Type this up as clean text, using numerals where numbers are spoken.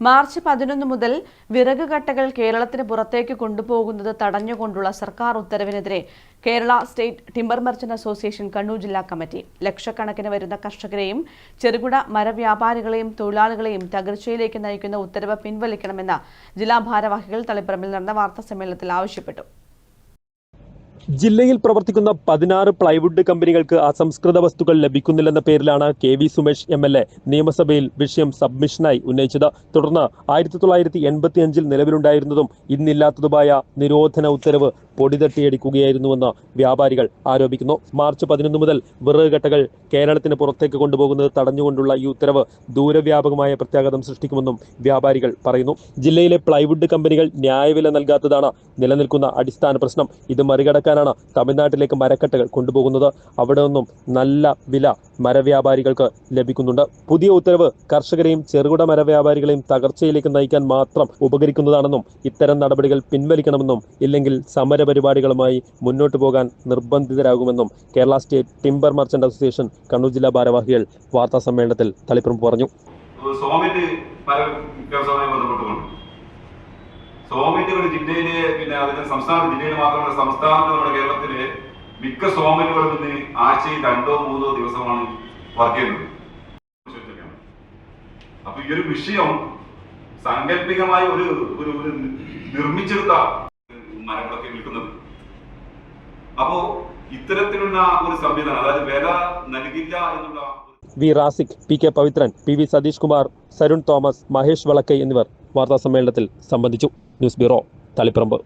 March 11 മുതൽ വിറക് കട്ടകൾ കേരളത്തിന് പുറത്തേക്ക് കൊണ്ടുപോകുന്നത് തടഞ്ഞുകൊണ്ടുള്ള സർക്കാർ ഉത്തരവിനെതിരെ Kerala state timber merchant association Kannur ജില്ലാ കമ്മിറ്റി ലക്ഷക്കണക്കിന് വരുന്ന കർഷകരെയും ചെറുകിട മരവ്യാപാരികളെയും തൊഴിലാളികളെയും തകർച്ചയിലേക്ക് നയിക്കുന്ന ഉത്തരവ് പിൻവലിക്കണമെന്ന് ജില്ലാ ഭാരവാഹികൾ തളിപ്പറമ്പിൽ നടന്ന വാർത്താ സമ്മേളനത്തിൽ ആവശ്യപ്പെട്ടു. ജില്ലയിൽ പ്രവർത്തിക്കുന്ന 16 പ്ലൈവുഡ് കമ്പനികൾക്ക് അസംസ്കൃത വസ്തുക്കൾ ലഭിക്കുന്നില്ലെന്ന പേരിലാണ് KV സുമേഷ് MLA നിയമസഭയിൽ വിഷയം സബ്മിഷനായി ഉന്നയിച്ചത്. തുടർന്ന് 1985 നിലവിലുണ്ടായിരുന്നതും ഇന്നില്ലാത്തതുമായ നിരോധന ഉത്തരവ് പൊടിതട്ടിയടിക്കുകയായിരുന്നുവെന്ന് വ്യാപാരികൾ ആരോപിക്കുന്നു. മാർച്ച് 11 മുതൽ വിറക് കട്ടകൾ കേരളത്തിന് പുറത്തേക്ക് കൊണ്ടുപോകുന്നത് തടഞ്ഞുകൊണ്ടുള്ള ഈ ഉത്തരവ് ദൂരവ്യാപകമായ പ്രത്യാഘാതം സൃഷ്ടിക്കുമെന്നും വ്യാപാരികൾ പറയുന്നു. ജില്ലയിലെ പ്ലൈവുഡ് കമ്പനികൾ ന്യായവില നൽകാത്തതാണ് നിലനിൽക്കുന്ന അടിസ്ഥാന പ്രശ്നം. ഇത് മറികടക്കാനാണ് തമിഴ്നാട്ടിലേക്ക് മരക്കട്ടകൾ കൊണ്ടുപോകുന്നത്. അവിടെ നിന്നും നല്ല വില മരവ്യാപാരികൾക്ക് ലഭിക്കുന്നുണ്ട്. പുതിയ ഉത്തരവ് കർഷകരെയും ചെറുകിട മരവ്യാപാരികളെയും തകർച്ചയിലേക്ക് നയിക്കാൻ മാത്രം ഉപകരിക്കുന്നതാണെന്നും ഇത്തരം നടപടികൾ പിൻവലിക്കണമെന്നും ഇല്ലെങ്കിൽ സമരപരിപാടികളുമായി മുന്നോട്ടു പോകാൻ നിർബന്ധിതരാകുമെന്നും Kerala state timber merchant association Kannur ജില്ലാ ഭാരവാഹികൾ വാർത്താ സമ്മേളനത്തിൽ തളിപ്പറമ്പ് പറഞ്ഞു. സോമിറ്റുകൾ ജില്ലയിലെ അതിന്റെ സംസ്ഥാന ജില്ലയിൽ മാത്രമല്ല സംസ്ഥാനത്ത് നമ്മുടെ കേരളത്തിലെ മിക്ക സോമിറ്റുകളിൽ നിന്ന് ആഴ്ചയിൽ 2-3 ദിവസമാണ് വർക്ക് ചെയ്യുന്നത്. അപ്പൊ ഈ ഒരു വിഷയം സാങ്കല്പികമായി ഒരു നിർമ്മിച്ചെടുത്ത മരങ്ങളൊക്കെ വിൽക്കുന്നത്. അപ്പോ ഇത്തരത്തിലുള്ള ഒരു സംവിധാനം, അതായത് വില നൽകില്ല എന്നുള്ള V Rasik, PK Pavithran, PV Satheesh Kumar, Sarun Thomas, Mahesh Valakkai എന്നിവർ വാർത്താ സമ്മേളനത്തിൽ സംബന്ധിച്ചു. News bureau, Taliparamba.